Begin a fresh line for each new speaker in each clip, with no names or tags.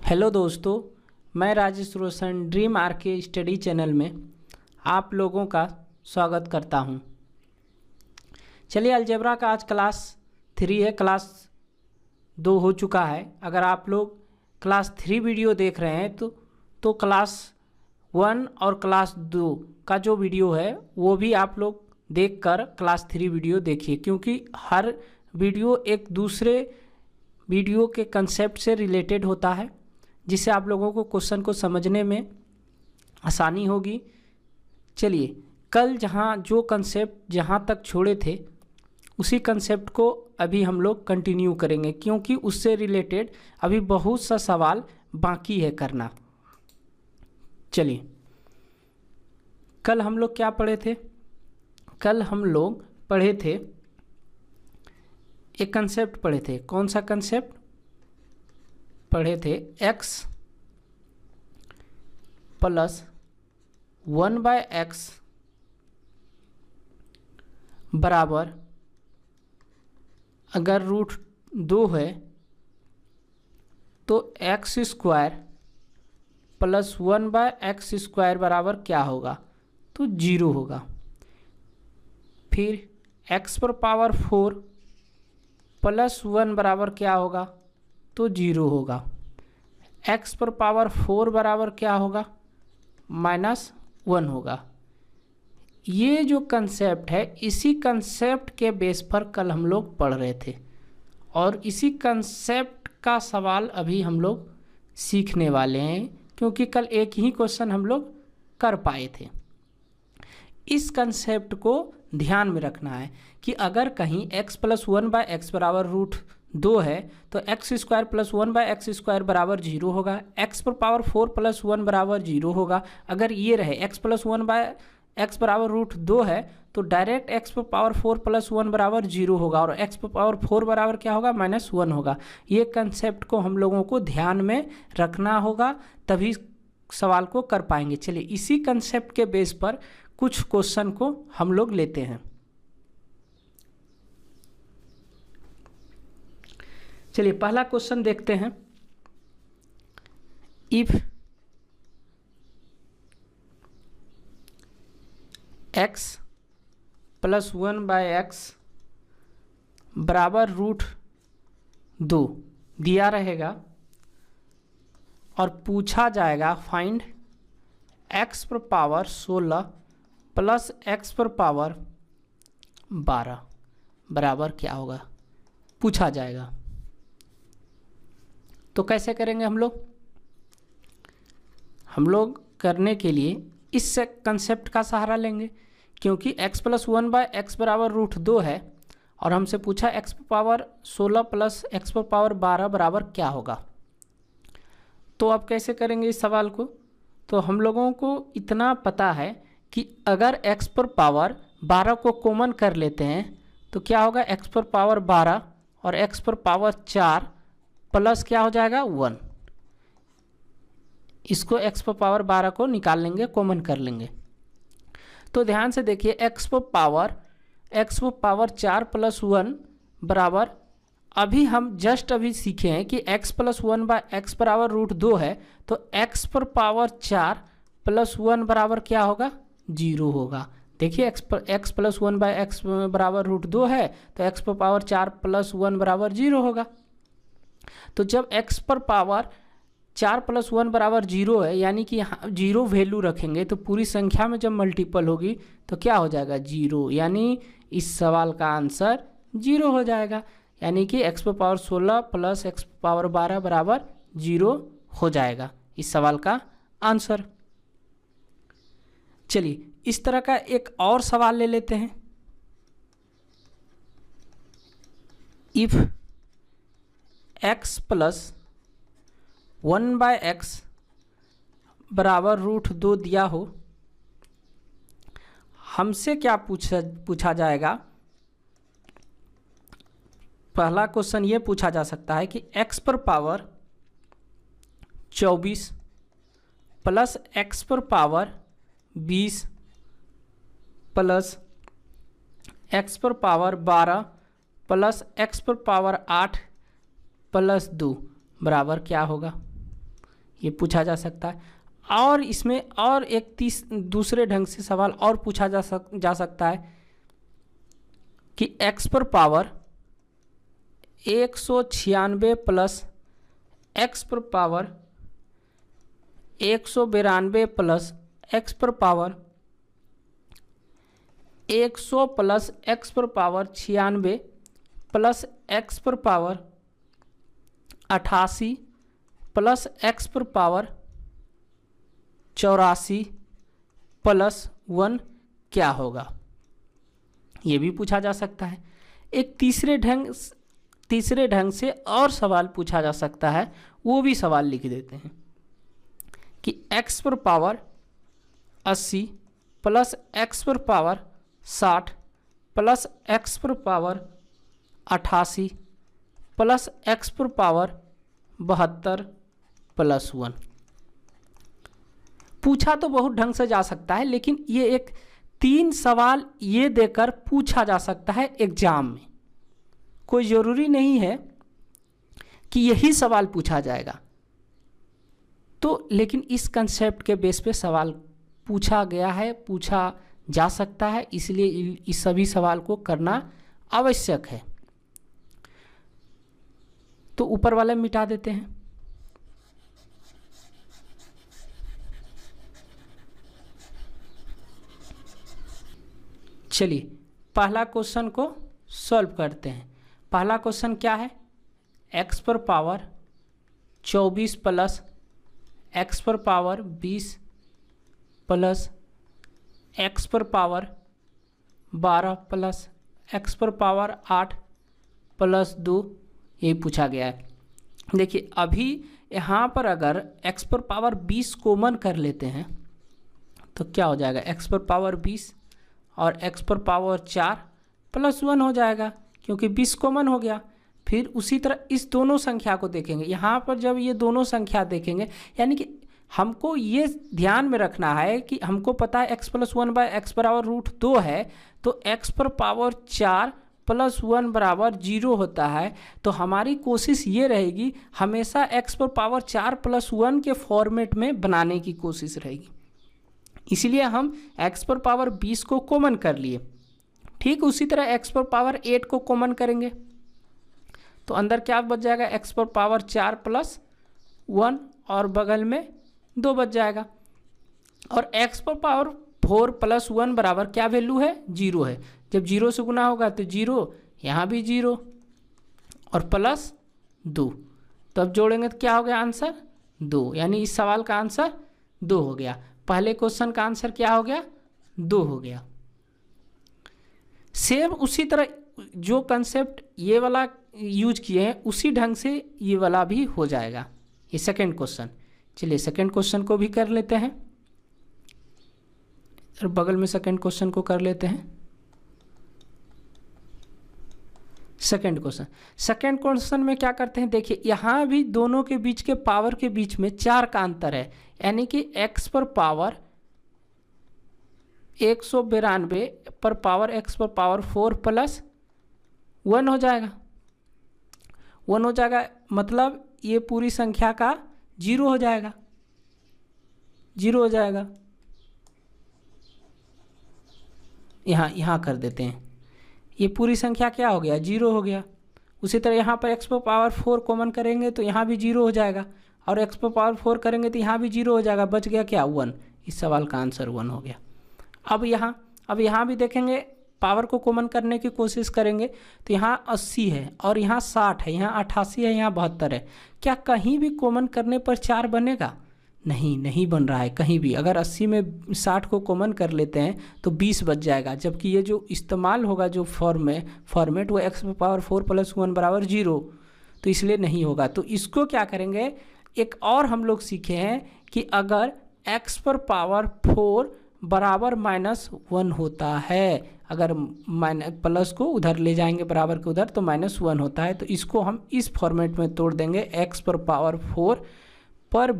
Hello दोस्तों, मैं राजेश रोशन dream are के स्टडी चैनल में आप लोगों का स्वागत करता हूं। चलिए, अलजेब्रा का आज क्लास 3 है। क्लास 2 हो चुका है। अगर आप लोग क्लास 3 वीडियो देख रहे हैं तो क्लास 1 और क्लास 2 का जो वीडियो है वो भी आप लोग देखकर क्लास 3 वीडियो देखिए, क्योंकि हर वीडियो एक दूसरे वीडियो के कंसेप्ट से रिलेटेड होता है, जिससे आप लोगों को क्वेश्चन को समझने में आसानी होगी। चलिए, कल जो कंसेप्ट जहाँ तक छोड़े थे उसी कंसेप्ट को अभी हम लोग कंटिन्यू करेंगे, क्योंकि उससे रिलेटेड अभी बहुत सा सवाल बाकी है करना। चलिए, कल हम लोग क्या पढ़े थे? कल हम लोग पढ़े थे, एक कंसेप्ट पढ़े थे। कौन सा कंसेप्ट पढ़े थे? x प्लस 1/x बराबर, अगर √2 है तो x² प्लस 1/x² बराबर क्या होगा? तो 0 होगा। फिर x⁴ प्लस 1 बराबर क्या होगा? तो 0 होगा। x⁴ बराबर क्या होगा? -1 होगा। ये जो कंसेप्ट है, इसी कंसेप्ट के बेस पर कल हम लोग पढ़ रहे थे, और इसी कंसेप्ट का सवाल अभी हम लोग सीखने वाले हैं, क्योंकि कल एक ही क्वेश्चन हम लोग कर पाए थे। इस कंसेप्ट को ध्यान में रखना है कि अगर कहीं x प्लस 1/x बराबर √2 है तो x² प्लस 1/x² बराबर 0 होगा। x⁴ प्लस 1 बराबर 0 होगा। अगर ये रहे x प्लस 1/x बराबर √2 है तो डायरेक्ट x⁴ प्लस 1 बराबर 0 होगा, और x⁴ बराबर क्या होगा? -1 होगा। ये कंसेप्ट को हम लोगों को ध्यान में रखना होगा, तभी सवाल को कर पाएंगे। चलिए, इसी कंसेप्ट के बेस पर कुछ क्वेश्चन को हम लोग लेते हैं। चलिए, पहला क्वेश्चन देखते हैं। इफ x प्लस 1/x बराबर √2 दिया रहेगा और पूछा जाएगा फाइंड x⁴ प्लस x⁴ 12 बराबर क्या होगा, पूछा जाएगा। तो कैसे करेंगे हम लोग करने के लिए इस कंसेप्ट का सहारा लेंगे, क्योंकि x प्लस 1/x बराबर √2 है और हमसे पूछा x⁴ प्लस x⁴ 12 बराबर क्या होगा। तो अब कैसे करेंगे इस सवाल को? तो हम लोगों को इतना पता है कि अगर x⁴ 12 को कॉमन कर लेते हैं तो क्या होगा? x⁴ 12 और x⁴ 4 प्लस क्या हो जाएगा? 1। इसको x⁴ 12 को निकाल लेंगे, कॉमन कर लेंगे। तो ध्यान से देखिए, x⁴ 4 प्लस 1 बराबर, अभी हम अभी सीखे हैं कि x प्लस 1/x बराबर √2 है, तो x⁴ 4 प्लस 1 बराबर क्या होगा? 0 होगा। देखिए, x प्लस 1/x बराबर √2 है तो x⁴ 4 प्लस 1 बराबर 0 होगा। तो जब x⁴ 4 प्लस 1 बराबर 0 है, यानी कि 0 वैल्यू रखेंगे तो पूरी संख्या में जब मल्टीपल होगी तो क्या हो जाएगा? 0। यानी इस सवाल का आंसर 0 हो जाएगा, यानी कि x⁴ प्लस x⁴ 12 बराबर 0 हो जाएगा इस सवाल का आंसर। चलिए, इस तरह का एक और सवाल ले लेते हैं। इफ x प्लस 1/x बराबर √2 दिया हो, हमसे क्या पूछा जाएगा? पहला क्वेश्चन ये पूछा जा सकता है कि x⁴ 24 plus x⁴ 20 plus x⁴ 12 plus x⁴ 8 plus 2 बराबर क्या होगा? ये पूछा जा सकता है। और इसमें और एक दूसरे ढंग से सवाल और पूछा जा सकता है कि x पर पावर 196 प्लस x पर पावर 192 प्लस x पर पावर 100 प्लस x पर पावर 96 प्लस x पर पावर 88 प्लस x पर पावर 84 प्लस 1 क्या होगा, ये भी पूछा जा सकता है। एक तीसरे ढंग से और सवाल पूछा जा सकता है, वो भी सवाल लिख देते हैं कि x पर पावर 80 प्लस x पर पावर 60 प्लस x पर पावर 88 प्लस x पर पावर 72 प्लस 1। पूछा तो बहुत ढंग से जा सकता है, लेकिन ये एक 3 सवाल ये देकर पूछा जा सकता है एग्जाम में। कोई ज़रूरी नहीं है कि यही सवाल पूछा जाएगा, तो लेकिन इस कंसेप्ट के बेस पे सवाल पूछा गया है, पूछा जा सकता है, इसलिए इस सभी सवाल को करना आवश्यक है। तो ऊपर वाले मिटा देते हैं। चलिए पहला क्वेश्चन को सॉल्व करते हैं। पहला क्वेश्चन क्या है, x पर पावर 24 प्लस x पर पावर 20 प्लस x पर पावर 12 प्लस x पर पावर 8 प्लस 2, यही पूछा गया है। देखिए अभी यहाँ पर अगर x पर पावर 20 कॉमन कर लेते हैं तो क्या हो जाएगा, x पर पावर 20 और x पर पावर 4 प्लस 1 हो जाएगा, क्योंकि 20 कॉमन हो गया। फिर उसी तरह इस दोनों संख्या को देखेंगे, यहाँ पर जब ये दोनों संख्या देखेंगे, यानी कि हमको ये ध्यान में रखना है कि हमको पता है x प्लस 1 बाय एक्स बराबर √2 है, तो x पर पावर 4 प्लस 1 बराबर 0 होता है। तो हमारी कोशिश ये रहेगी हमेशा x पर पावर 4 प्लस 1 के फॉर्मेट में बनाने की कोशिश रहेगी, इसलिए हम x पर पावर 20 को कॉमन कर लिए। ठीक उसी तरह x पर पावर 8 को कॉमन करेंगे तो अंदर क्या बच जाएगा, x पर पावर 4 प्लस 1 और बगल में 2 बच जाएगा। और x पर पावर 4 प्लस 1 बराबर क्या वैल्यू है, 0 है। जब 0 से गुना होगा तो 0, यहाँ भी 0 और प्लस 2, तो अब जोड़ेंगे तो क्या हो गया आंसर 2, यानी इस सवाल का आंसर 2 हो गया। पहले क्वेश्चन का आंसर क्या हो गया, 2 हो गया। सेम उसी तरह जो कंसेप्ट ये वाला यूज किए हैं उसी ढंग से ये वाला भी हो जाएगा। ये सेकंड क्वेश्चन, चलिए सेकंड क्वेश्चन को भी कर लेते हैं, और बगल में सेकंड क्वेश्चन को कर लेते हैं। सेकंड क्वेश्चन में क्या करते हैं, देखिए यहाँ भी दोनों के बीच के पावर के बीच में 4 का अंतर है, यानी कि x पर पावर 192 पर पावर x पर पावर 4 प्लस 1 हो जाएगा। 1 हो जाएगा मतलब ये पूरी संख्या का 0 हो जाएगा, 0 हो जाएगा। यहाँ कर देते हैं, ये पूरी संख्या क्या हो गया, 0 हो गया। उसी तरह यहाँ पर x पर पावर 4 कॉमन करेंगे तो यहाँ भी 0 हो जाएगा, और x पर पावर 4 करेंगे तो यहाँ भी 0 हो जाएगा। बच गया क्या, 1। इस सवाल का आंसर 1 हो गया। अब यहाँ भी देखेंगे, पावर को कॉमन करने की कोशिश करेंगे तो यहाँ 80 है और यहाँ 60 है, यहाँ 88 है, यहाँ 72 है। क्या कहीं भी कॉमन करने पर 4 बनेगा, नहीं बन रहा है कहीं भी। अगर 80 में 60 को कॉमन कर लेते हैं तो 20 बच जाएगा, जबकि ये जो इस्तेमाल होगा जो फॉर्मेट वो x पर पावर 4 प्लस 1 बराबर 0, तो इसलिए नहीं होगा। तो इसको क्या करेंगे, एक और हम लोग सीखे हैं कि अगर x पर पावर 4 बराबर -1 होता है, अगर प्लस को उधर ले जाएंगे बराबर के उधर तो -1 होता है, तो इसको हम इस फॉर्मेट में तोड़ देंगे। x पर पावर 4 पर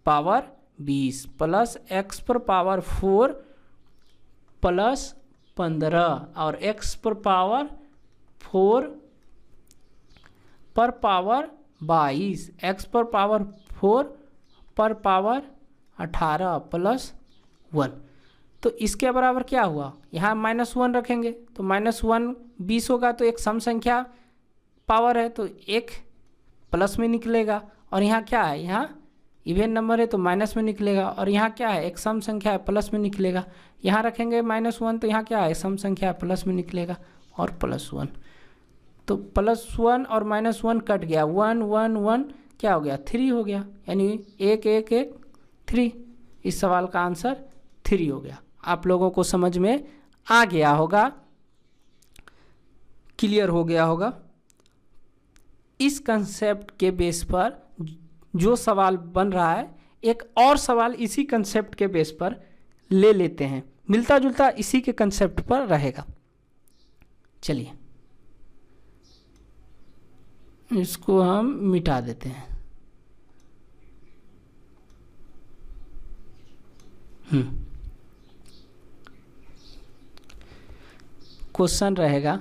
पावर 20 प्लस x पर पावर 4 प्लस 15 और x पर पावर 4 पर पावर 22, x पर पावर 4 पर पावर 18 प्लस 1। तो इसके बराबर क्या हुआ, यहाँ -1 रखेंगे तो -1 20 होगा, तो एक सम संख्या पावर है तो एक प्लस में निकलेगा, और यहाँ क्या है, यहाँ इवन नंबर है तो माइनस में निकलेगा, और यहाँ क्या है, एक सम संख्या है प्लस में निकलेगा। यहाँ रखेंगे -1 तो यहाँ क्या है, सम संख्या है प्लस में निकलेगा और +1। तो +1 और -1 कट गया, 1 1 1 क्या हो गया, 3 हो गया, यानी 1 1 1 3। इस सवाल का आंसर 3 हो गया। आप लोगों को समझ में आ गया होगा, क्लियर हो गया होगा। इस कंसेप्ट के बेस पर जो सवाल बन रहा है, एक और सवाल इसी कंसेप्ट के बेस पर ले लेते हैं, मिलता जुलता इसी के कंसेप्ट पर रहेगा। चलिए इसको हम मिटा देते हैं। क्वेश्चन रहेगा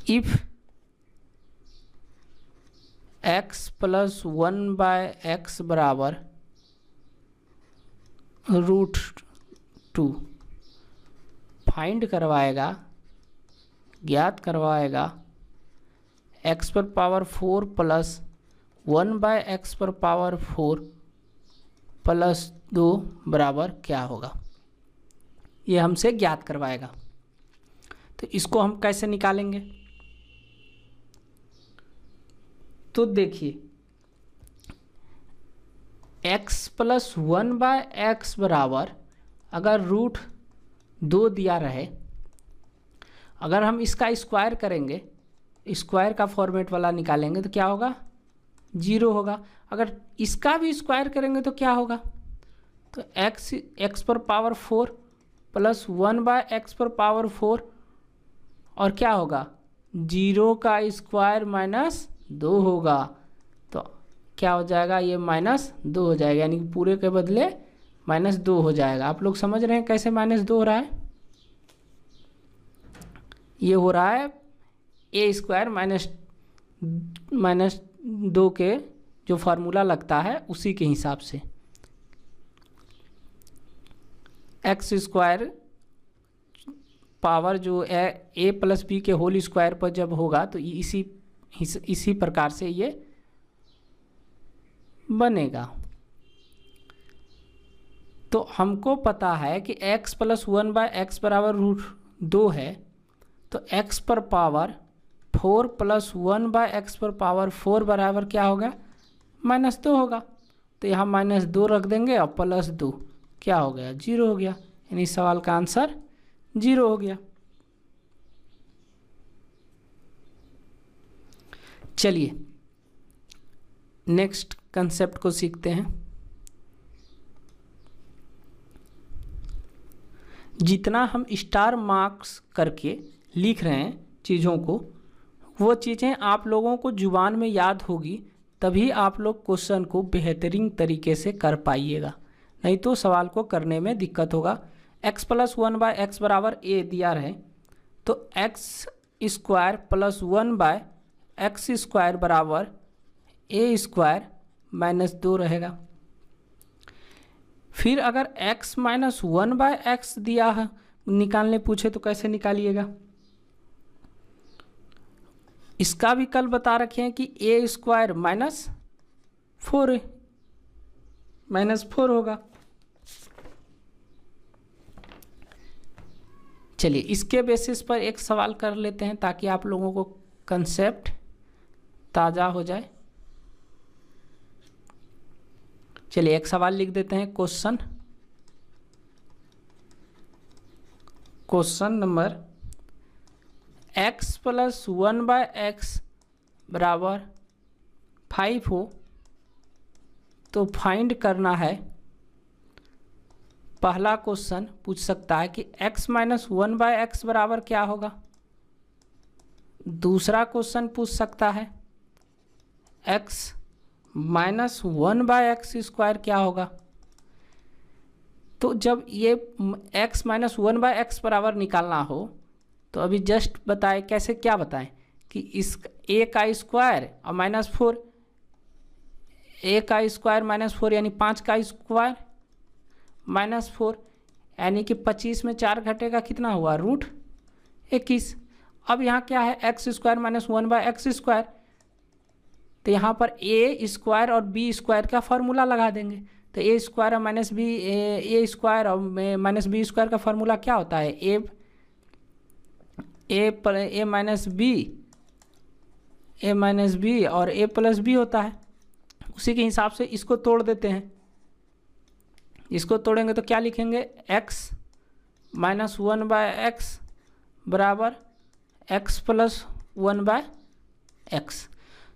इफ x + 1/x बराबर √2 फाइंड करवाएगा, ज्ञात करवाएगा x पर पावर 4 प्लस 1/x पर पावर 4 प्लस 2 बराबर क्या होगा, ये हमसे ज्ञात करवाएगा। तो इसको हम कैसे निकालेंगे, तो देखिए x + 1/x बराबर अगर √2 दिया रहे, अगर हम इसका स्क्वायर करेंगे, स्क्वायर का फॉर्मेट वाला निकालेंगे तो क्या होगा, 0 होगा। अगर इसका भी स्क्वायर करेंगे तो क्या होगा, तो x पर पावर 4 प्लस 1/x पर पावर 4 और क्या होगा, 0 का स्क्वायर -2 होगा, तो क्या हो जाएगा, ये -2 हो जाएगा, यानी कि पूरे के बदले -2 हो जाएगा। आप लोग समझ रहे हैं कैसे -2 हो रहा है, ये हो रहा है a² -2 के जो फार्मूला लगता है उसी के हिसाब से। x² पावर जो a + b के होल स्क्वायर पर जब होगा तो इसी प्रकार से ये बनेगा। तो हमको पता है कि x + 1/x बराबर √2 है, तो x पर पावर 4 प्लस 1/x पर पावर 4 बराबर क्या होगा, -2 होगा। तो यहाँ -2 रख देंगे और +2 क्या हो गया, 0 हो गया, यानी सवाल का आंसर 0 हो गया। चलिए नेक्स्ट कंसेप्ट को सीखते हैं। जितना हम स्टार मार्क्स करके लिख रहे हैं चीज़ों को, वो चीज़ें आप लोगों को जुबान में याद होगी, तभी आप लोग क्वेश्चन को बेहतरीन तरीके से कर पाइएगा, नहीं तो सवाल को करने में दिक्कत होगा। x + 1/x बराबर a दिया रहे, तो x² + 1/x² बराबर a² - 2 रहेगा। फिर अगर x - 1/x दिया है, निकालने पूछे तो कैसे निकालिएगा, इसका भी कल बता रखे हैं कि a² -4 होगा। चलिए इसके बेसिस पर एक सवाल कर लेते हैं ताकि आप लोगों को कंसेप्ट ताज़ा हो जाए। चलिए एक सवाल लिख देते हैं, क्वेश्चन नंबर x + 1/x बराबर 5 हो तो फाइंड करना है। पहला क्वेश्चन पूछ सकता है कि x - 1/x बराबर क्या होगा। दूसरा क्वेश्चन पूछ सकता है x - 1/x² क्या होगा। तो जब ये x माइनस 1/x बराबर निकालना हो तो अभी जस्ट बताए कैसे, क्या बताएं कि इस a का स्क्वायर और -4, a का स्क्वायर -4 यानी 5 का स्क्वायर -4 यानी कि 25 में 4 घटेगा, कितना हुआ √21। अब यहाँ क्या है, x square minus 1/x square, तो यहाँ पर a स्क्वायर और b स्क्वायर का फार्मूला लगा देंगे। तो a स्क्वायर और माइनस बी, ए स्क्वायर और माइनस बी स्क्वायर का फार्मूला क्या होता है, a माइनस बी और a प्लस बी होता है। उसी के हिसाब से इसको तोड़ देते हैं। इसको तोड़ेंगे तो क्या लिखेंगे, x माइनस 1/x बराबर x प्लस 1/x।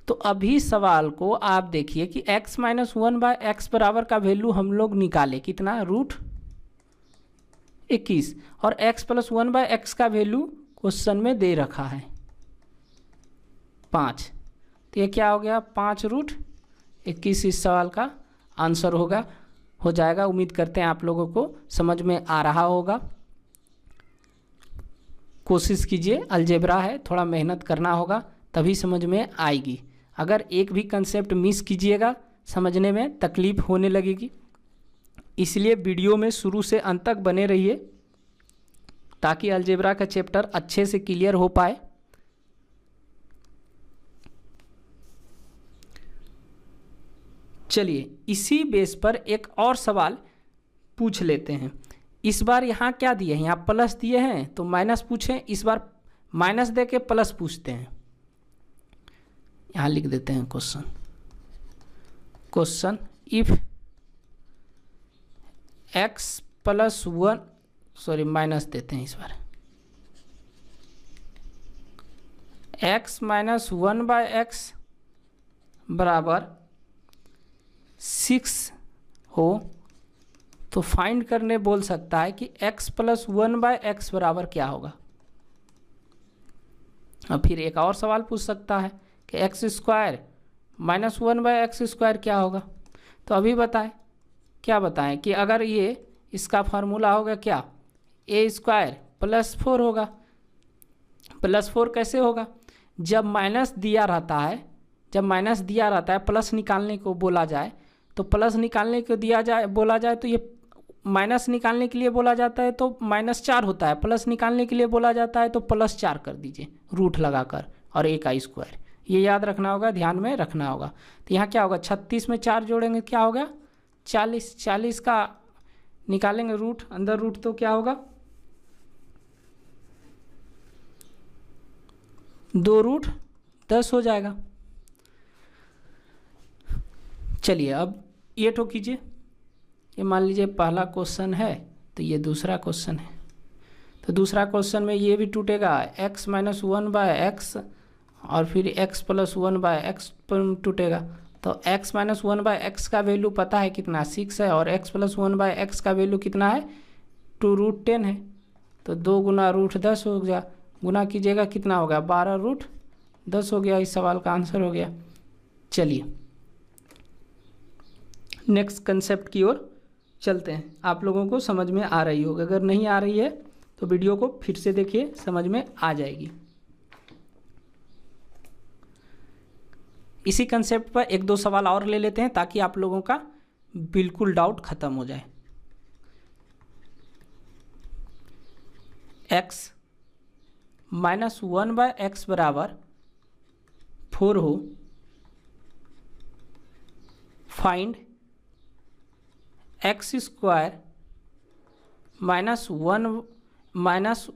तो अभी सवाल को आप देखिए कि x माइनस 1/x बराबर का वैल्यू हम लोग निकाले, कितना, √21, और x प्लस 1/x का वैल्यू क्वेश्चन में दे रखा है 5। तो ये क्या हो गया, 5√21 इस सवाल का आंसर हो जाएगा। उम्मीद करते हैं आप लोगों को समझ में आ रहा होगा। कोशिश कीजिए, अलजेब्रा है, थोड़ा मेहनत करना होगा तभी समझ में आएगी। अगर एक भी कंसेप्ट मिस कीजिएगा समझने में तकलीफ होने लगेगी। इसलिए वीडियो में शुरू से अंत तक बने रहिए ताकि अलजेब्रा का चैप्टर अच्छे से क्लियर हो पाए। चलिए इसी बेस पर एक और सवाल पूछ लेते हैं। इस बार यहाँ क्या दिए हैं, यहाँ प्लस दिए हैं तो माइनस पूछें, इस बार माइनस दे के प्लस पूछते हैं। यहाँ लिख देते हैं question if x plus 1, sorry minus देते हैं इस बार, x माइनस 1/x बराबर 6 हो तो फाइंड करने बोल सकता है कि x प्लस 1/x बराबर क्या होगा। अब फिर एक और सवाल पूछ सकता है कि x square minus 1/x square क्या होगा। तो अभी क्या बताएं कि अगर ये इसका फार्मूला होगा क्या, a स्क्वायर प्लस 4 होगा। प्लस 4 कैसे होगा, जब माइनस दिया रहता है प्लस निकालने को बोला जाए तो प्लस निकालने को बोला जाए तो ये माइनस निकालने के लिए बोला जाता है तो -4 होता है, प्लस निकालने के लिए बोला जाता है तो +4 कर दीजिए रूट लगाकर और a का स्क्वायर। ये याद रखना होगा, ध्यान में रखना होगा। तो यहाँ क्या होगा, 36 में 4 जोड़ेंगे क्या होगा 40, 40 का निकालेंगे रूट, अंदर रूट तो क्या होगा 2√10 हो जाएगा। चलिए अब ये तो कीजिए, ये मान लीजिए पहला क्वेश्चन है तो ये दूसरा क्वेश्चन है। तो दूसरा क्वेश्चन में ये भी टूटेगा, x माइनस 1/x और फिर x प्लस 1/x टूटेगा। तो x माइनस 1/x का वैल्यू पता है कितना, 6 है, और x प्लस 1/x का वैल्यू कितना है 2√10 है। तो 2 गुना √10 हो गया, गुना कीजिएगा कितना होगा 12√10 हो गया। इस सवाल का आंसर हो गया। चलिए नेक्स्ट कंसेप्ट की ओर चलते हैं। आप लोगों को समझ में आ रही होगी, अगर नहीं आ रही है तो वीडियो को फिर से देखिए, समझ में आ जाएगी। इसी कंसेप्ट पर 1-2 सवाल और ले लेते हैं ताकि आप लोगों का बिल्कुल डाउट खत्म हो जाए। x माइनस 1/x बराबर 4 हो, find x square (1/x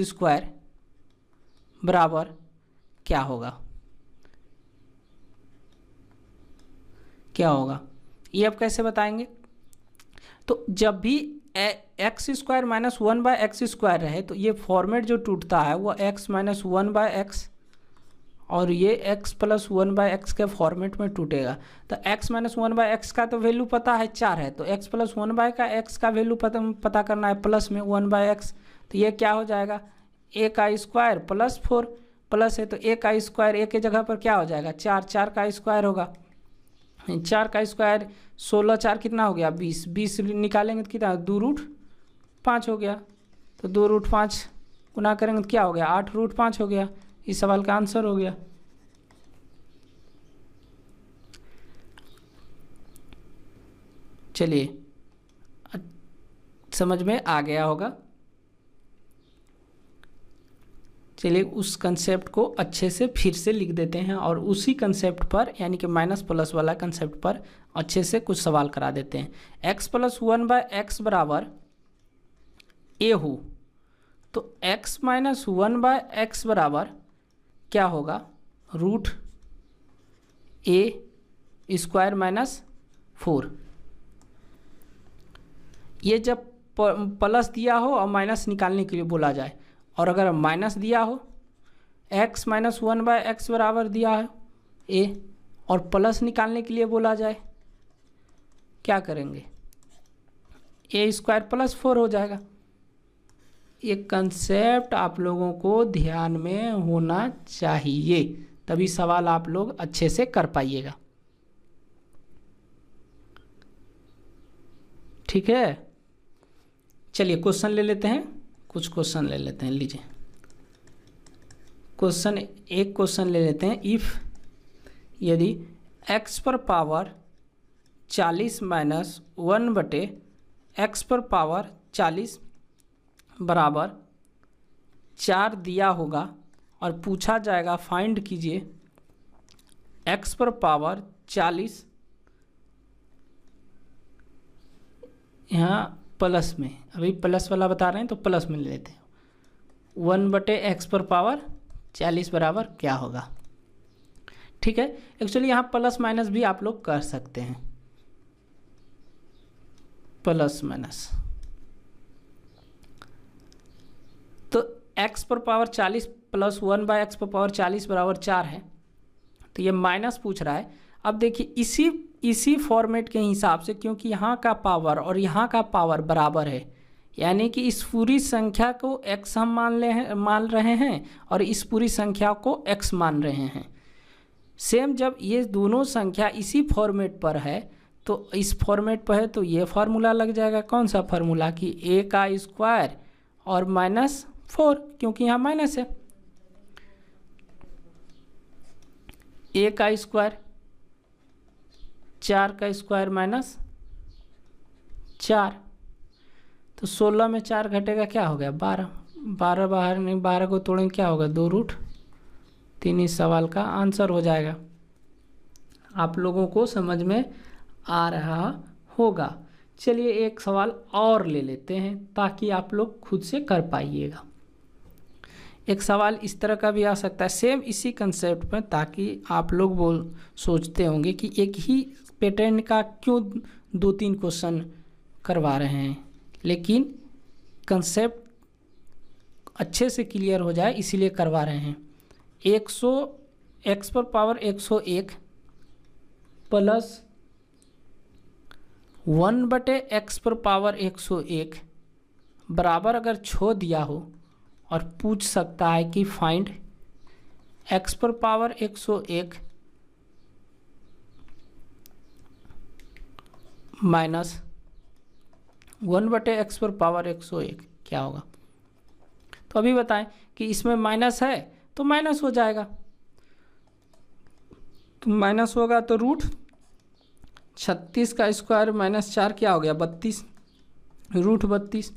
square) बराबर क्या होगा। ये अब कैसे बताएंगे। तो जब भी x square minus 1/x square रहे तो ये फॉर्मेट जो टूटता है वो x माइनस 1/x और ये x प्लस 1/x के फॉर्मेट में टूटेगा। तो x माइनस 1/x का तो वैल्यू पता है 4 है, तो x प्लस 1/x का वैल्यू पता करना है प्लस में 1/x। तो ये क्या हो जाएगा, a का स्क्वायर प्लस 4 प्लस है तो a का स्क्वायर a के जगह पर क्या हो जाएगा 4, 4 का स्क्वायर होगा 4 का स्क्वायर 16, 4 कितना हो गया 20, 20 निकालेंगे तो कितना 2√5 हो गया। तो 2√5 गुना करेंगे तो क्या हो गया 8√5 हो गया। इस सवाल का आंसर हो गया। चलिए समझ में आ गया होगा। चलिए उस कंसेप्ट को अच्छे से फिर से लिख देते हैं और उसी कंसेप्ट पर यानी कि माइनस प्लस वाला कंसेप्ट पर अच्छे से कुछ सवाल करा देते हैं। x + 1/x बराबर a हो तो x - 1/x बराबर क्या होगा √a² - 4। ये जब प्लस दिया हो और माइनस निकालने के लिए बोला जाए, और अगर माइनस दिया हो x - 1/x बराबर दिया है a और प्लस निकालने के लिए बोला जाए, क्या करेंगे a² + 4 हो जाएगा। ये कंसेप्ट आप लोगों को ध्यान में होना चाहिए, तभी सवाल आप लोग अच्छे से कर पाइएगा। ठीक है, चलिए क्वेश्चन ले लेते हैं, कुछ क्वेश्चन ले लेते हैं। लीजिए एक क्वेश्चन ले लेते हैं। इफ़ यदि x पर पावर 40 - 1/x पर पावर 40 बराबर 4 दिया होगा और पूछा जाएगा फाइंड कीजिए x पर पावर 40, यहाँ प्लस में, अभी प्लस वाला बता रहे हैं तो प्लस में ले लेते हैं। 1/x पर पावर 40 बराबर क्या होगा। ठीक है, एक्चुअली यहाँ प्लस माइनस भी आप लोग कर सकते हैं, प्लस माइनस। तो x पर पावर 40 + 1/x पर पावर 40 बराबर 4 है, तो ये माइनस पूछ रहा है। अब देखिए इसी फॉर्मेट के हिसाब से, क्योंकि यहाँ का पावर और यहाँ का पावर बराबर है, यानी कि इस पूरी संख्या को x हम मान रहे हैं और इस पूरी संख्या को x मान रहे हैं। सेम जब ये दोनों संख्या इसी फॉर्मेट पर है तो इस फॉर्मेट पर है तो ये फार्मूला लग जाएगा। कौन सा फार्मूला कि a² और -4, क्योंकि यहाँ माइनस है। a² 4 का स्क्वायर -4, तो 16 में 4 घटेगा क्या हो गया 12, 12 बाहर नहीं, 12 को तोड़ेंगे क्या होगा 2√3। इस सवाल का आंसर हो जाएगा। आप लोगों को समझ में आ रहा होगा। चलिए एक सवाल और ले लेते हैं ताकि आप लोग खुद से कर पाइएगा। एक सवाल इस तरह का भी आ सकता है सेम इसी कंसेप्ट में, ताकि आप लोग सोचते होंगे कि एक ही पैटर्न का क्यों 2-3 क्वेश्चन करवा रहे हैं, लेकिन कंसेप्ट अच्छे से क्लियर हो जाए इसीलिए करवा रहे हैं। x पर पावर 101 प्लस 1/x पर पावर 101 बराबर अगर छो दिया हो और पूछ सकता है कि फाइंड x पर पावर 101 माइनस 1/x पर पावर 101 क्या होगा। तो अभी बताएं कि इसमें माइनस है तो माइनस हो जाएगा, तो माइनस होगा तो √36 का स्क्वायर -4 क्या हो गया 32, √32।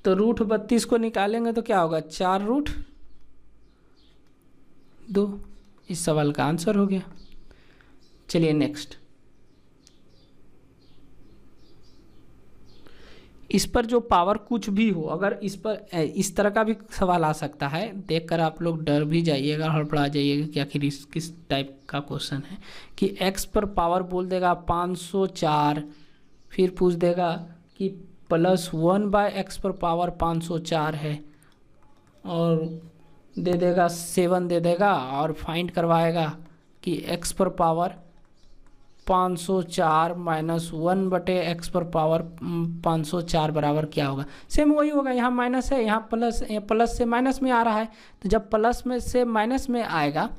तो √32 को निकालेंगे तो क्या होगा 4√2। इस सवाल का आंसर हो गया। चलिए नेक्स्ट, इस पर जो पावर कुछ भी हो, अगर इस पर इस तरह का भी सवाल आ सकता है, देखकर आप लोग डर भी जाइएगा, हड़बड़ा जाइएगा कि आखिर किस टाइप का क्वेश्चन है कि x पर पावर बोल देगा 504, फिर पूछ देगा कि +1/x पर पावर 504 है और दे देगा 7 दे देगा और फाइंड करवाएगा कि x पर पावर 504 - 1/x पर पावर 504 बराबर क्या होगा। सेम वही होगा, यहाँ माइनस है, यहाँ प्लस से माइनस में आ रहा है, तो जब प्लस में से माइनस में आएगा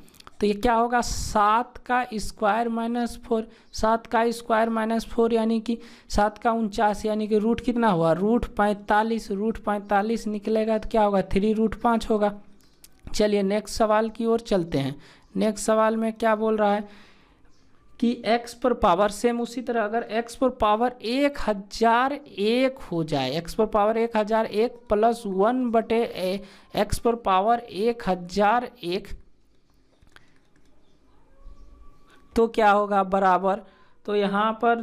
तो ये क्या होगा 7 का स्क्वायर माइनस 4, 7 का स्क्वायर माइनस 4 यानी कि 7 का 49, यानी कि रूट कितना हुआ √45, √45 निकलेगा तो क्या होगा 3√5 होगा। चलिए नेक्स्ट सवाल की ओर चलते हैं। नेक्स्ट सवाल में क्या बोल रहा है कि x पर पावर, सेम उसी तरह अगर x पर पावर 1001 हो जाए, x पर पावर 1001 प्लस 1/, x पर पावर 1001 तो क्या होगा बराबर, तो यहाँ पर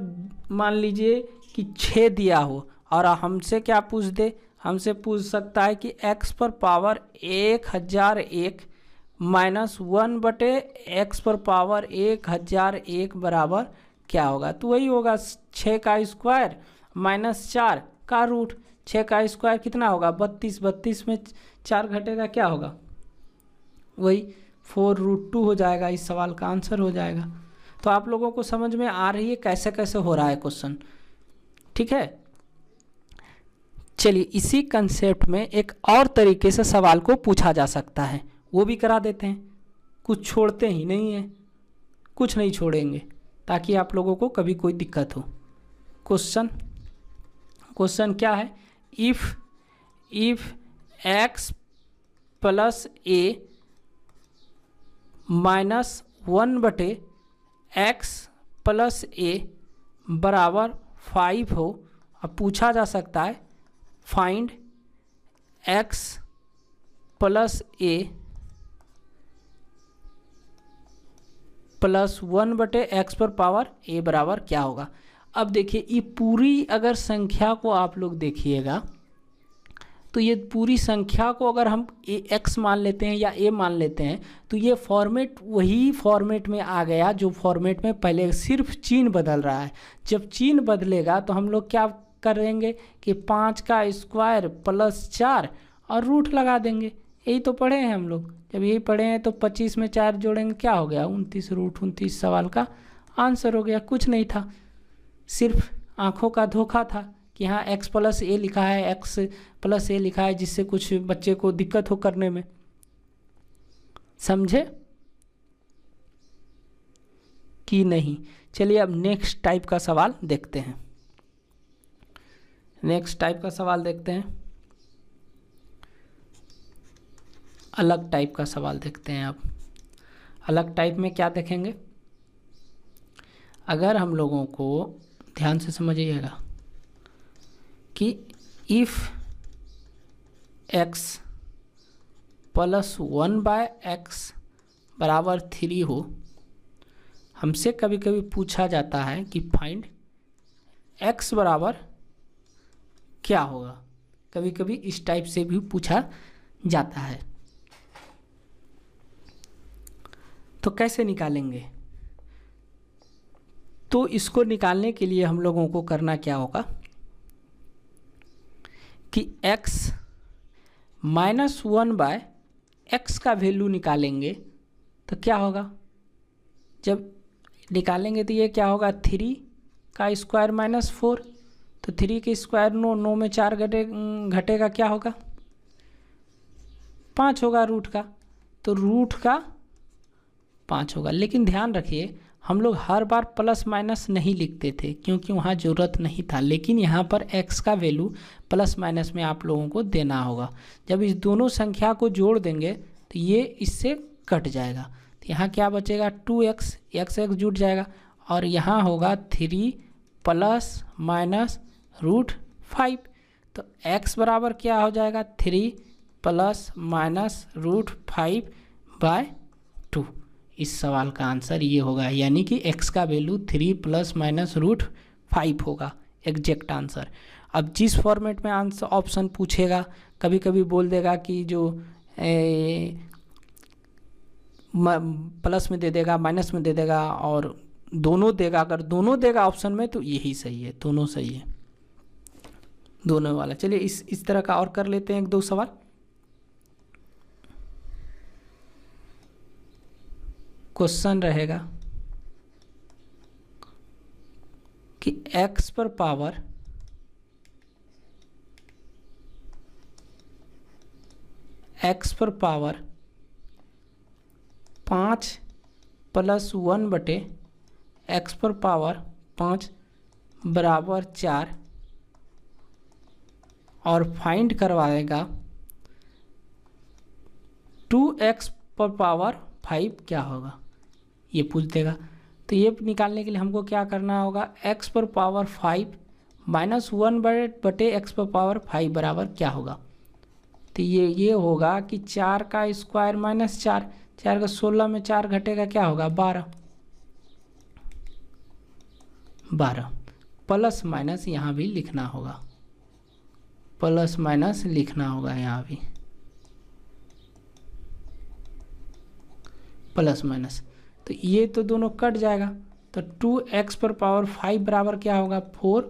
मान लीजिए कि 6 दिया हो और हमसे क्या पूछ दे, हमसे पूछ सकता है कि x पर पावर 1001 माइनस 1/x पर पावर 1001 बराबर क्या होगा। तो वही होगा 6 का स्क्वायर माइनस 4 का रूट। 6 का स्क्वायर कितना होगा 32, 32 में 4 घटेगा क्या होगा, वही 4√2 हो जाएगा। इस सवाल का आंसर हो जाएगा। तो आप लोगों को समझ में आ रही है कैसे कैसे हो रहा है क्वेश्चन, ठीक है। चलिए इसी कंसेप्ट में एक और तरीके से सवाल को पूछा जा सकता है, वो भी करा देते हैं। कुछ छोड़ते ही नहीं है, कुछ नहीं छोड़ेंगे ताकि आप लोगों को कभी कोई दिक्कत हो। क्वेश्चन क्या है, if x plus a minus 1/x plus a बराबर 5 हो। अब पूछा जा सकता है find x plus a plus 1/x पर पावर a बराबर क्या होगा। अब देखिए ये पूरी अगर संख्या को आप लोग देखिएगा तो ये पूरी संख्या को अगर हम x मान लेते हैं या a मान लेते हैं तो ये फॉर्मेट वही फॉर्मेट में आ गया जो फॉर्मेट में पहले, सिर्फ चिन्ह बदल रहा है। जब चिन्ह बदलेगा तो हम लोग क्या करेंगे कि 5 का स्क्वायर प्लस 4 और रूट लगा देंगे। यही तो पढ़े हैं हम लोग। जब यही पढ़े हैं तो 25 में 4 जोड़ेंगे क्या हो गया 29, √29 सवाल का आंसर हो गया। कुछ नहीं था, सिर्फ आंखों का धोखा था कि हाँ x प्लस a लिखा है, x प्लस a लिखा है, जिससे कुछ बच्चे को दिक्कत हो करने में। समझे कि नहीं। चलिए अब नेक्स्ट टाइप का सवाल देखते हैं। नेक्स्ट टाइप का सवाल देखते हैं, अलग टाइप का सवाल देखते हैं। अब अलग टाइप में क्या देखेंगे, अगर हम लोगों को ध्यान से समझिएगा कि इफ़ x प्लस 1/x बराबर 3 हो, हमसे कभी कभी पूछा जाता है कि फाइंड x बराबर क्या होगा। कभी कभी इस टाइप से भी पूछा जाता है। तो कैसे निकालेंगे, तो इसको निकालने के लिए हम लोगों को करना क्या होगा कि x माइनस 1/x का वैल्यू निकालेंगे तो क्या होगा, जब निकालेंगे तो ये क्या होगा 3 का स्क्वायर माइनस 4, तो 3 के स्क्वायर 9, 9 में 4 घटेगा क्या होगा 5 होगा रूट का, तो रूट का 5 होगा। लेकिन ध्यान रखिए हम लोग हर बार प्लस माइनस नहीं लिखते थे क्योंकि वहाँ ज़रूरत नहीं था, लेकिन यहाँ पर x का वैल्यू प्लस माइनस में आप लोगों को देना होगा। जब इस दोनों संख्या को जोड़ देंगे तो ये इससे कट जाएगा, तो यहाँ क्या बचेगा 2x, x जुट जाएगा और यहाँ होगा 3 प्लस माइनस √5। तो x बराबर क्या हो जाएगा 3 प्लस माइनस √5/2। इस सवाल का आंसर ये होगा, यानी कि x का वैल्यू 3 प्लस माइनस √5 होगा एग्जैक्ट आंसर। अब जिस फॉर्मेट में आंसर ऑप्शन पूछेगा, कभी कभी बोल देगा कि जो प्लस में दे देगा, माइनस में दे देगा और दोनों देगा। अगर दोनों देगा ऑप्शन में तो यही सही है, दोनों सही है, दोनों वाला। चलिए इस तरह का और कर लेते हैं एक दो सवाल। क्वेश्चन रहेगा कि x पर पावर x पर पावर 5 +1/x⁴ बराबर 4 और फाइंड करवाएगा 2x⁵ क्या होगा, ये पूछ देगा। तो ये निकालने के लिए हमको क्या करना होगा, x⁵ -1/x⁵ बराबर क्या होगा। तो ये होगा कि 4 का स्क्वायर माइनस 4, 4 का 16 में 4 घटेगा क्या होगा 12 प्लस माइनस यहाँ भी लिखना होगा, प्लस माइनस लिखना होगा यहाँ भी प्लस माइनस। तो ये तो दोनों कट जाएगा, तो 2x⁵ बराबर क्या होगा 4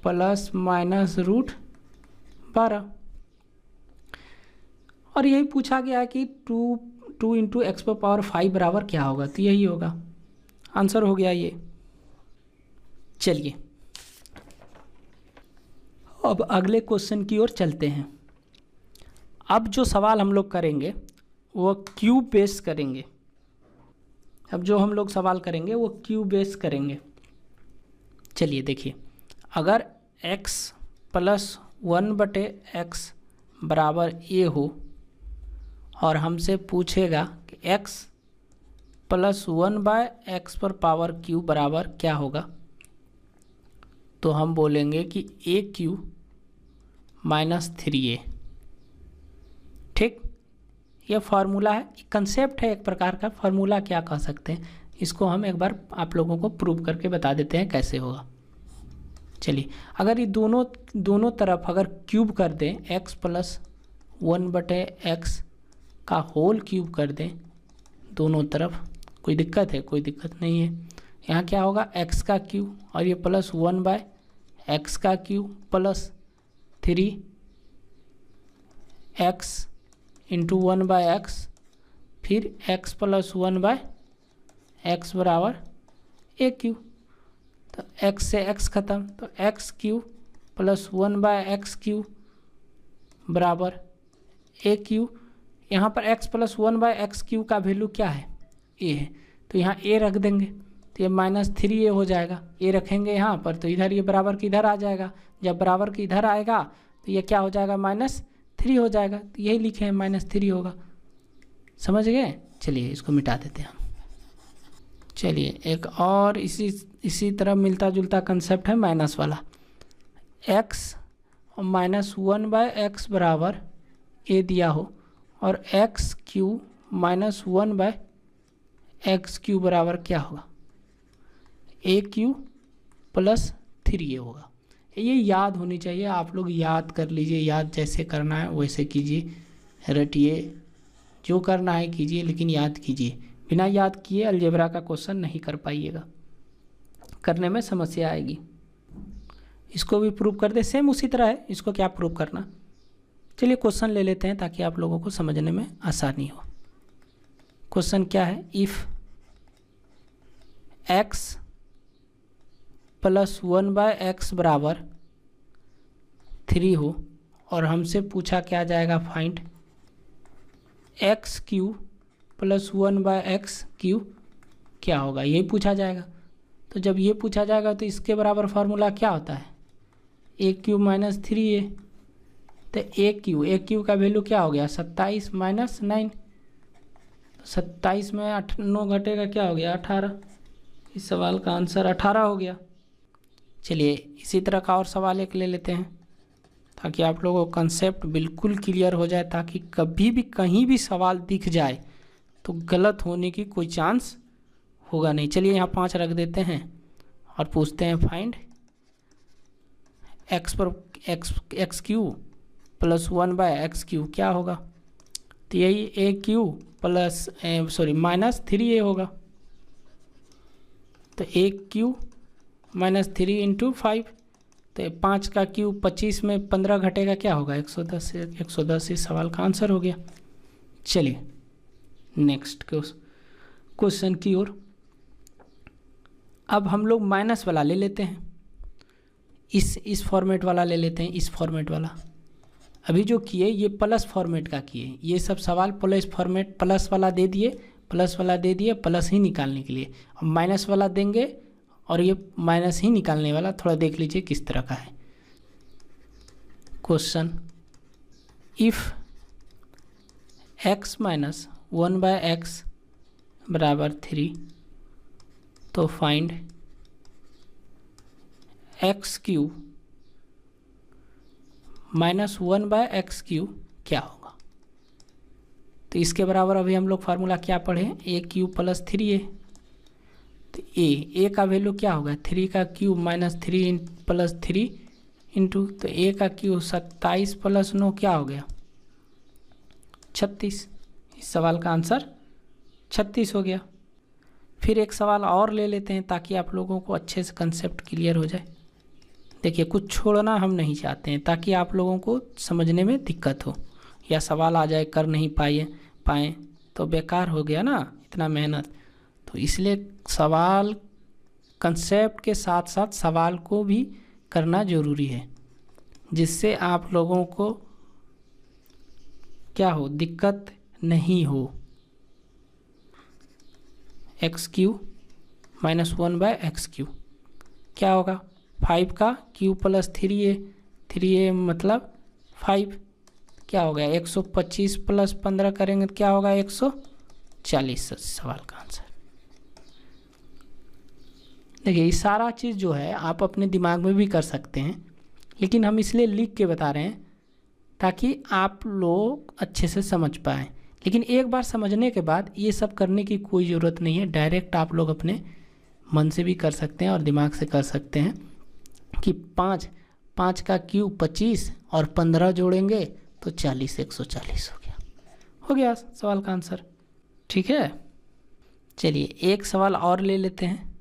+ -√12। और यही पूछा गया है कि 2 × x⁵ बराबर क्या होगा, तो यही होगा, आंसर हो गया ये। चलिए अब अगले क्वेश्चन की ओर चलते हैं। अब जो सवाल हम लोग करेंगे वो क्यूब बेस करेंगे। अब जो हम लोग सवाल करेंगे वो क्यूब बेस करेंगे। चलिए देखिए, अगर x + 1/x बराबर a हो और हमसे पूछेगा कि x + 1/x³ बराबर क्या होगा, तो हम बोलेंगे कि a³ - 3a। ठीक, ये फार्मूला है, कंसेप्ट है, एक प्रकार का फार्मूला क्या कह सकते हैं। इसको हम एक बार आप लोगों को प्रूव करके बता देते हैं कैसे होगा। चलिए, अगर ये दोनों तरफ अगर क्यूब कर दें, x + 1/x का होल क्यूब कर दें दोनों तरफ, कोई दिक्कत है? कोई दिक्कत नहीं है। यहाँ क्या होगा x का क्यूब और ये + 1/x का क्यूब + 3x × 1/x, फिर x + 1/x बराबर a³। तो x से x खत्म, तो x³ + 1/x³ बराबर a³। यहाँ पर x + 1/x³ का वैल्यू क्या है, a है, तो यहाँ a रख देंगे, तो ये -3a हो जाएगा। a रखेंगे यहाँ पर, तो इधर ये बराबर की इधर आ जाएगा। जब बराबर की इधर आएगा तो ये क्या हो जाएगा -3 हो जाएगा। तो यही लिखे हैं -3 होगा, समझ गए। चलिए इसको मिटा देते हैं हम। चलिए एक और इसी तरह मिलता जुलता कंसेप्ट है माइनस वाला। x और -1/x बराबर a दिया हो और x³ - 1/x³ बराबर क्या होगा, a³ + 3a होगा। ये याद होनी चाहिए, आप लोग याद कर लीजिए, याद जैसे करना है वैसे कीजिए, रटिए, जो करना है कीजिए, लेकिन याद कीजिए। बिना याद किए अलजेब्रा का क्वेश्चन नहीं कर पाइएगा, करने में समस्या आएगी। इसको भी प्रूव कर दे, सेम उसी तरह है, इसको क्या प्रूव करना। चलिए क्वेश्चन ले लेते हैं ताकि आप लोगों को समझने में आसानी हो। क्वेश्चन क्या है, इफ़ x + 1/x बराबर 3 हो और हमसे पूछा क्या जाएगा, फाइंड x³ + 1/x³ क्या होगा, यही पूछा जाएगा। तो जब ये पूछा जाएगा तो इसके बराबर फार्मूला क्या होता है, a³ - 3a। तो a³ का वैल्यू क्या हो गया 27 - 9, तो 27 में 9 घटेगा क्या हो गया 18। इस सवाल का आंसर 18 हो गया। चलिए इसी तरह का और सवाल एक ले लेते हैं ताकि आप लोगों को कंसेप्ट बिल्कुल क्लियर हो जाए, ताकि कभी भी कहीं भी सवाल दिख जाए तो गलत होने की कोई चांस होगा नहीं। चलिए यहाँ 5 रख देते हैं और पूछते हैं फाइंड x³ + 1/x³ क्या होगा। तो यही a³ -3a होगा। तो a³ - 3 × 5, तो 5 का क्यूब 25 में 15 घटेगा क्या होगा 110। इस सवाल का आंसर हो गया। चलिए नेक्स्ट क्वेश्चन की ओर। अब हम लोग माइनस वाला ले लेते हैं, इस फॉर्मेट वाला ले लेते हैं, इस फॉर्मेट वाला। अभी जो किए ये प्लस फॉर्मेट का किए, ये सब सवाल प्लस वाला दे दिए, प्लस वाला दे दिया प्लस ही निकालने के लिए, और माइनस वाला देंगे और ये माइनस ही निकालने वाला। थोड़ा देख लीजिए किस तरह का है question. If x minus 1/x बराबर 3 तो फाइंड x³ माइनस 1/x³ क्या होगा। तो इसके बराबर अभी हम लोग फार्मूला क्या पढ़े, a³ प्लस 3a। तो a का वैल्यू क्या होगा, 3 का क्यूब माइनस 3 प्लस 3 इंटू, तो a का क्यूब 27 प्लस 9 क्या हो गया 36। इस सवाल का आंसर 36 हो गया। फिर एक सवाल और ले लेते हैं ताकि आप लोगों को अच्छे से कंसेप्ट क्लियर हो जाए। देखिए कुछ छोड़ना हम नहीं चाहते हैं ताकि आप लोगों को समझने में दिक्कत हो, या सवाल आ जाए कर नहीं पाएँ तो बेकार हो गया ना इतना मेहनत। तो इसलिए सवाल कंसेप्ट के साथ साथ सवाल को भी करना ज़रूरी है, जिससे आप लोगों को क्या हो, दिक्कत नहीं हो। x³ माइनस 1/x³ क्या होगा, 5 का क्यूब प्लस 3a मतलब 5 क्या हो गया 125 प्लस 15 करेंगे तो क्या होगा 140। सवाल का आंसर। देखिए ये सारा चीज़ जो है आप अपने दिमाग में भी कर सकते हैं, लेकिन हम इसलिए लिख के बता रहे हैं ताकि आप लोग अच्छे से समझ पाएँ। लेकिन एक बार समझने के बाद ये सब करने की कोई ज़रूरत नहीं है, डायरेक्ट आप लोग अपने मन से भी कर सकते हैं और दिमाग से कर सकते हैं कि 5 का क्यूब 25 और 15 जोड़ेंगे तो 40, 140 हो गया सवाल का आंसर। ठीक है, चलिए एक सवाल और ले लेते हैं।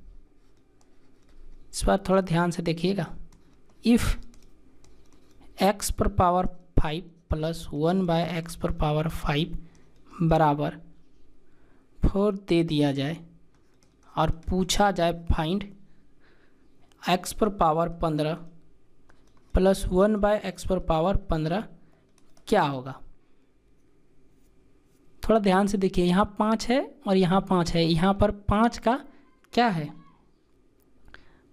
इस बार थोड़ा ध्यान से देखिएगा। इफ़ x पर पावर 5 प्लस 1/x पर पावर 5 बराबर 4 दे दिया जाए और पूछा जाए फाइंड x पर पावर 15 प्लस 1/x पर पावर 15 क्या होगा। थोड़ा ध्यान से देखिए, यहाँ 5 है और यहाँ 5 है, यहाँ पर 5 का क्या है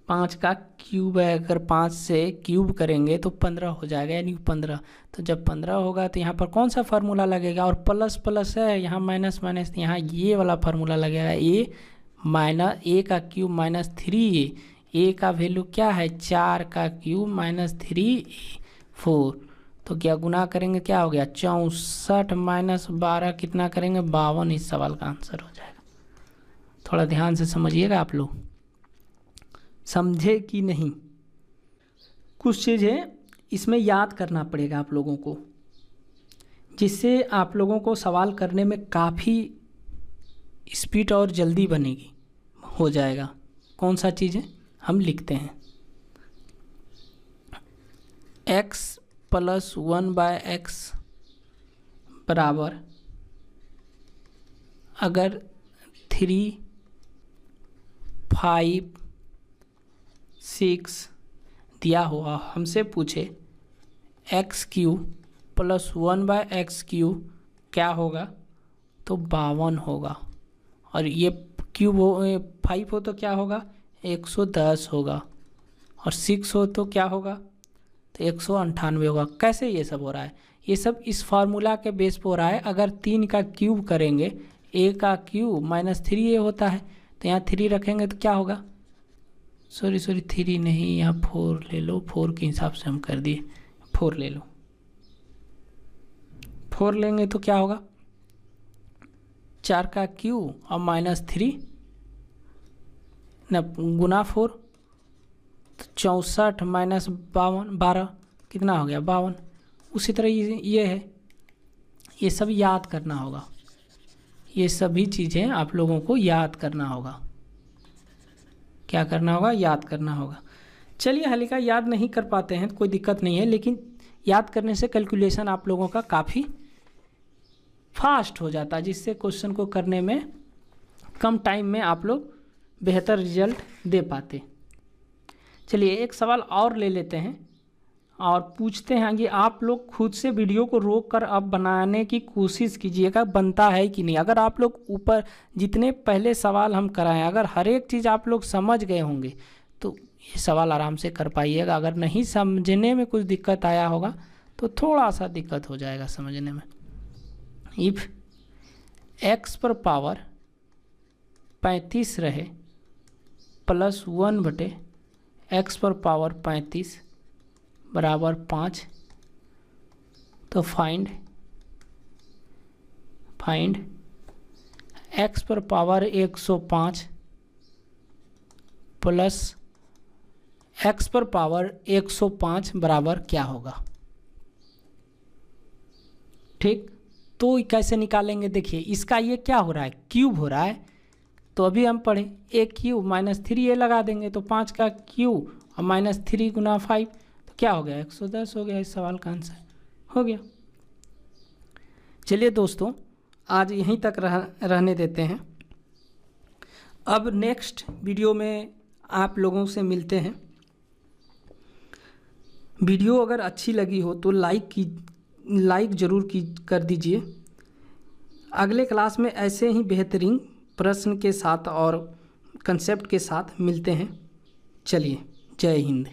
5 का क्यूब है। अगर 5 से क्यूब करेंगे तो 15 हो जाएगा, यानी 15। तो जब 15 होगा तो यहाँ पर कौन सा फार्मूला लगेगा, और प्लस प्लस है यहाँ माइनस माइनस, यहाँ ये वाला फार्मूला लगेगा a का क्यूब माइनस 3a। a का वैल्यू क्या है 4 का क्यूब माइनस 3a 4। तो क्या गुना करेंगे क्या हो गया 64 माइनस 12 कितना करेंगे 52। इस सवाल का आंसर हो जाएगा। थोड़ा ध्यान से समझिएगा आप लोग, समझे कि नहीं। कुछ चीज़ें इसमें याद करना पड़ेगा आप लोगों को, जिससे आप लोगों को सवाल करने में काफ़ी स्पीड और जल्दी बनेगी हो जाएगा। कौन सा चीज़ है हम लिखते हैं, x प्लस 1/x बराबर अगर 3, 5, 6 दिया हुआ हमसे पूछे x³ प्लस 1/x³ क्या होगा तो 52 होगा, और ये क्यूब हो 5 हो तो क्या होगा 110 होगा, और 6 हो तो क्या होगा तो 198 होगा। कैसे ये सब हो रहा है, ये सब इस फार्मूला के बेस पर हो रहा है। अगर 3 का क्यूब करेंगे a का क्यूब माइनस 3a होता है, तो यहाँ 3 रखेंगे तो क्या होगा, सॉरी 3 नहीं, यहाँ 4 ले लो, 4 के हिसाब से हम कर दिए, 4 ले लो। 4 लेंगे तो क्या होगा 4 का क्यूब और माइनस 3 न गुना 4, तो 64 माइनस 12 कितना हो गया 52। उसी तरह ये है, ये सब याद करना होगा, ये सभी चीज़ें आप लोगों को याद करना होगा। क्या करना होगा, याद करना होगा। चलिए हल्का याद नहीं कर पाते हैं कोई दिक्कत नहीं है, लेकिन याद करने से कैलकुलेशन आप लोगों का काफ़ी फास्ट हो जाता है, जिससे क्वेश्चन को करने में कम टाइम में आप लोग बेहतर रिजल्ट दे पाते। चलिए एक सवाल और ले लेते हैं और पूछते हैं कि आप लोग खुद से वीडियो को रोक कर अब बनाने की कोशिश कीजिएगा, बनता है कि नहीं। अगर आप लोग ऊपर जितने पहले सवाल हम कराएं, अगर हर एक चीज़ आप लोग समझ गए होंगे तो ये सवाल आराम से कर पाइएगा। अगर नहीं समझने में कुछ दिक्कत आया होगा तो थोड़ा सा दिक्कत हो जाएगा समझने में। इफ़ x पर पावर 35 रहे प्लस 1/x पर पावर 35 बराबर 5, तो फाइंड x पर पावर 105 प्लस x पर पावर 105 बराबर क्या होगा। ठीक, तो कैसे निकालेंगे? देखिए इसका ये क्या हो रहा है, क्यूब हो रहा है, तो अभी हम पढ़ें a क्यूब -3 ये लगा देंगे तो 5 का क्यूब और -3 गुना 5 तो क्या हो गया, 110 हो गया। इस सवाल का आंसर हो गया। चलिए दोस्तों, आज यहीं तक रहने देते हैं। अब नेक्स्ट वीडियो में आप लोगों से मिलते हैं। वीडियो अगर अच्छी लगी हो तो लाइक ज़रूर कर दीजिए। अगले क्लास में ऐसे ही बेहतरीन प्रश्न के साथ और कंसेप्ट के साथ मिलते हैं। चलिए, जय हिंद।